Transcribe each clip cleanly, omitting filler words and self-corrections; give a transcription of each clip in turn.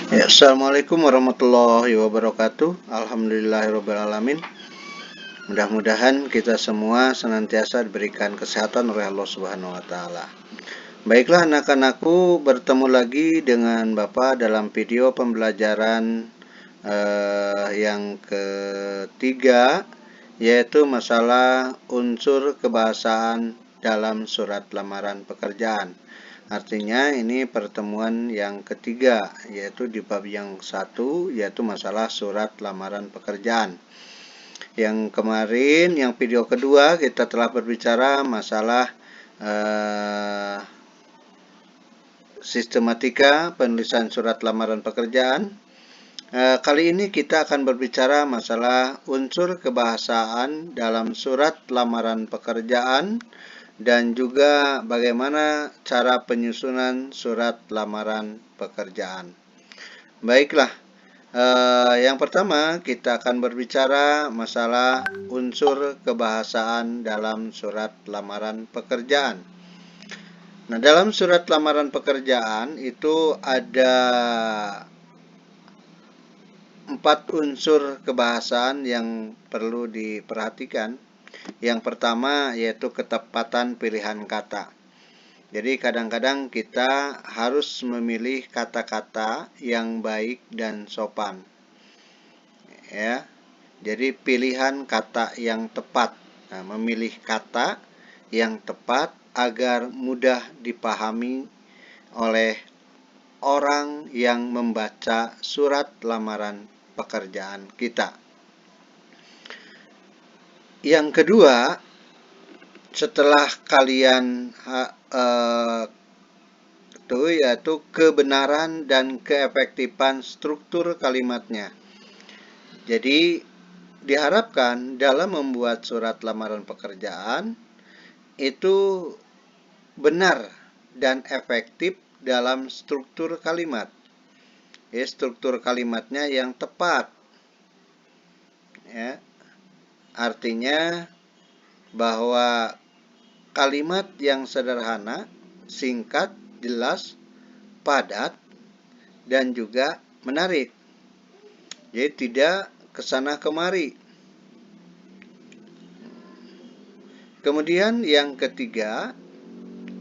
Ya, Assalamualaikum warahmatullahi wabarakatuh. Alhamdulillahirrabbilalamin. Mudah-mudahan kita semua senantiasa diberikan kesehatan oleh Allah Subhanahu wa Ta'ala. Baiklah, anak-anakku, bertemu lagi dengan Bapak dalam video pembelajaran yang ketiga, yaitu masalah unsur kebahasaan dalam surat lamaran pekerjaan. Artinya ini pertemuan yang ketiga, yaitu di bab yang satu, yaitu masalah surat lamaran pekerjaan. Yang kemarin, yang video kedua, kita telah berbicara masalah sistematika penulisan surat lamaran pekerjaan. Kali ini kita akan berbicara masalah unsur kebahasaan dalam surat lamaran pekerjaan dan juga bagaimana cara penyusunan surat lamaran pekerjaan. Baiklah, yang pertama kita akan berbicara masalah unsur kebahasaan dalam surat lamaran pekerjaan. Nah, dalam surat lamaran pekerjaan itu ada 4 unsur kebahasaan yang perlu diperhatikan. Yang pertama yaitu ketepatan pilihan kata. Jadi kadang-kadang kita harus memilih kata-kata yang baik dan sopan. Ya. Jadi pilihan kata yang tepat. Nah, memilih kata yang tepat agar mudah dipahami oleh orang yang membaca surat lamaran pekerjaan kita. Yang kedua, setelah kalian itu yaitu kebenaran dan keefektifan struktur kalimatnya. Jadi diharapkan dalam membuat surat lamaran pekerjaan itu benar dan efektif dalam struktur kalimat. Ya, struktur kalimatnya yang tepat. Ya. Artinya bahwa kalimat yang sederhana, singkat, jelas, padat, dan juga menarik. Jadi tidak kesana kemari. Kemudian yang ketiga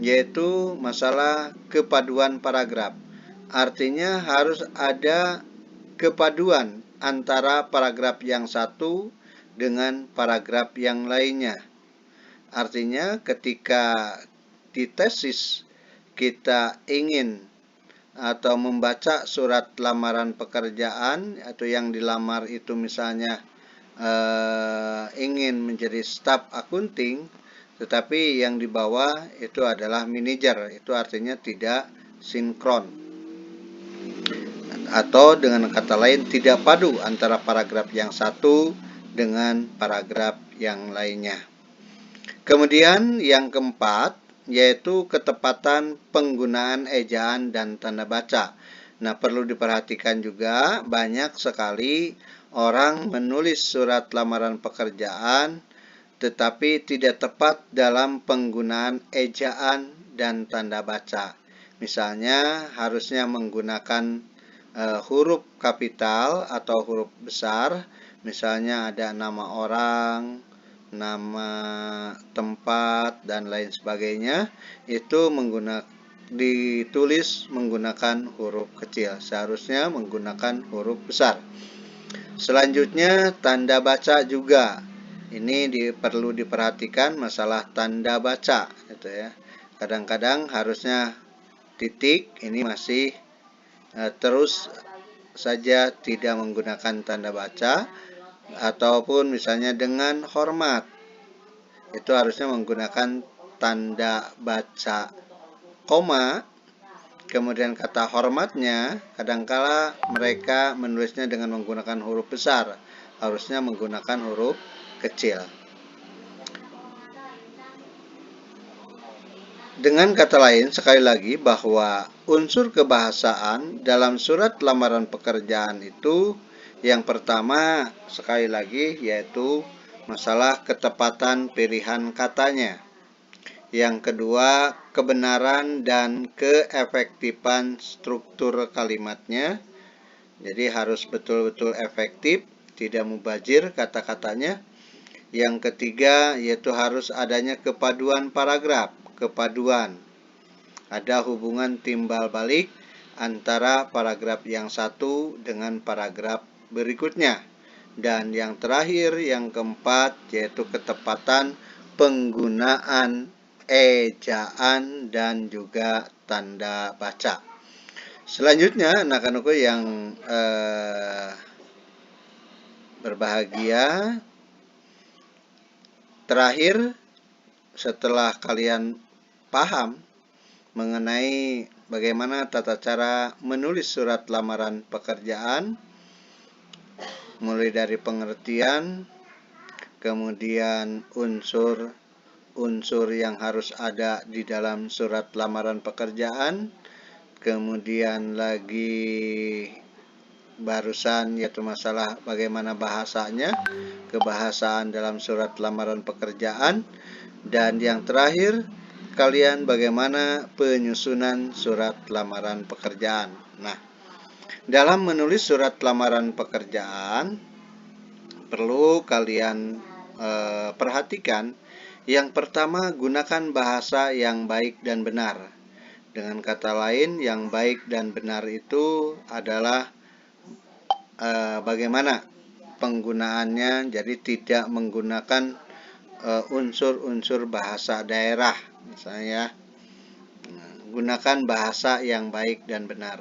yaitu masalah kepaduan paragraf. Artinya harus ada kepaduan antara paragraf yang satu dengan paragraf yang lainnya. Artinya ketika di tesis kita ingin atau membaca surat lamaran pekerjaan atau yang dilamar itu misalnya ingin menjadi staf akunting, tetapi yang di bawah itu adalah manajer, itu artinya tidak sinkron. Atau dengan kata lain tidak padu antara paragraf yang satu dengan paragraf yang lainnya. Kemudian yang keempat yaitu ketepatan penggunaan ejaan dan tanda baca. Nah, perlu diperhatikan juga banyak sekali orang menulis surat lamaran pekerjaan tetapi tidak tepat dalam penggunaan ejaan dan tanda baca. Misalnya harusnya menggunakan huruf kapital atau huruf besar, misalnya ada nama orang, nama tempat, dan lain sebagainya, itu ditulis menggunakan huruf kecil, seharusnya menggunakan huruf besar. Selanjutnya tanda baca juga, ini perlu diperhatikan masalah tanda baca, gitu ya. Kadang-kadang harusnya titik, ini masih terus saja tidak menggunakan tanda baca, ataupun misalnya dengan hormat itu harusnya menggunakan tanda baca koma. Kemudian kata hormatnya kadangkala mereka menulisnya dengan menggunakan huruf besar, harusnya menggunakan huruf kecil. Dengan kata lain, sekali lagi bahwa unsur kebahasaan dalam surat lamaran pekerjaan itu yang pertama sekali lagi yaitu masalah ketepatan pilihan katanya. Yang kedua, kebenaran dan keefektifan struktur kalimatnya. Jadi harus betul-betul efektif, tidak mubazir kata-katanya. Yang ketiga yaitu harus adanya kepaduan paragraf. Kepaduan. Ada hubungan timbal balik antara paragraf yang satu dengan paragraf berikutnya. Dan yang terakhir, yang keempat, yaitu ketepatan penggunaan ejaan dan juga tanda baca. Selanjutnya, anak-anakku yang berbahagia, terakhir setelah kalian paham mengenai bagaimana tata cara menulis surat lamaran pekerjaan, mulai dari pengertian, kemudian unsur yang harus ada di dalam surat lamaran pekerjaan, kemudian lagi barusan yaitu masalah bagaimana bahasanya, kebahasaan dalam surat lamaran pekerjaan, dan yang terakhir kalian bagaimana penyusunan surat lamaran pekerjaan. Nah, dalam menulis surat lamaran pekerjaan perlu kalian perhatikan. Yang pertama, gunakan bahasa yang baik dan benar. Dengan kata lain, yang baik dan benar itu adalah bagaimana penggunaannya. Jadi tidak menggunakan unsur-unsur bahasa daerah, misalnya. Gunakan bahasa yang baik dan benar.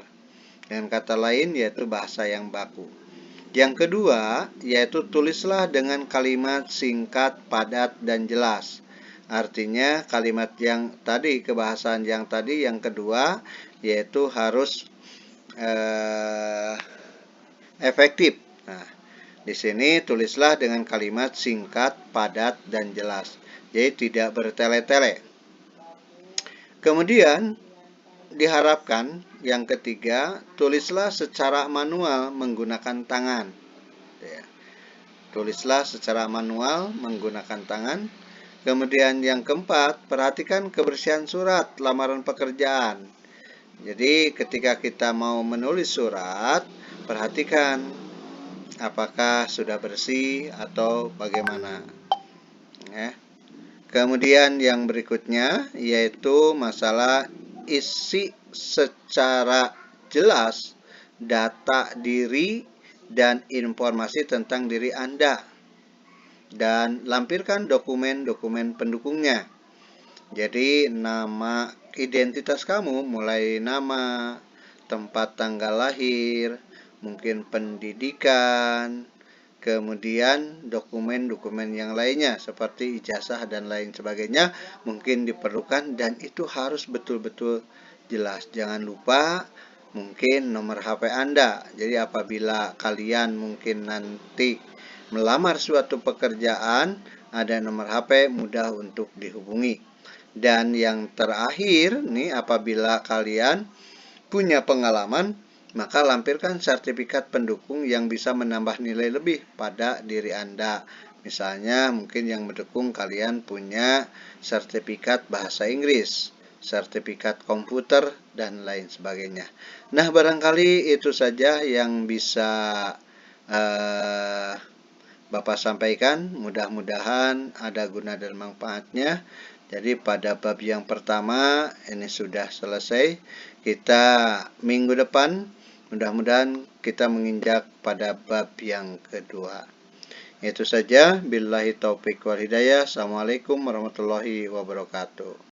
Dengan kata lain, yaitu bahasa yang baku. Yang kedua, yaitu tulislah dengan kalimat singkat, padat, dan jelas. Artinya kalimat yang tadi, kebahasaan yang tadi, yang kedua, yaitu harus efektif. Nah, di sini tulislah dengan kalimat singkat, padat, dan jelas. Jadi tidak bertele-tele. Kemudian diharapkan yang ketiga, tulislah secara manual menggunakan tangan. Tulislah secara manual menggunakan tangan. Kemudian yang keempat, perhatikan kebersihan surat lamaran pekerjaan. Jadi ketika kita mau menulis surat, perhatikan apakah sudah bersih atau bagaimana. Ya. Kemudian yang berikutnya yaitu masalah isi secara jelas data diri dan informasi tentang diri Anda. Dan lampirkan dokumen-dokumen pendukungnya. Jadi nama identitas kamu mulai nama, tempat tanggal lahir, mungkin pendidikan, kemudian dokumen-dokumen yang lainnya seperti ijazah dan lain sebagainya mungkin diperlukan, dan itu harus betul-betul jelas. Jangan lupa mungkin nomor HP Anda. Jadi apabila kalian mungkin nanti melamar suatu pekerjaan, ada nomor HP mudah untuk dihubungi. Dan yang terakhir nih, apabila kalian punya pengalaman, maka lampirkan sertifikat pendukung yang bisa menambah nilai lebih pada diri Anda. Misalnya mungkin yang mendukung kalian punya sertifikat bahasa Inggris, sertifikat komputer, dan lain sebagainya. Nah, barangkali itu saja yang bisa Bapak sampaikan. Mudah-mudahan ada guna dan manfaatnya. Jadi pada bab yang pertama ini sudah selesai. Kita minggu depan mudah-mudahan kita menginjak pada bab yang kedua. Itu saja. Billahi taufik wal hidayah. Assalamualaikum warahmatullahi wabarakatuh.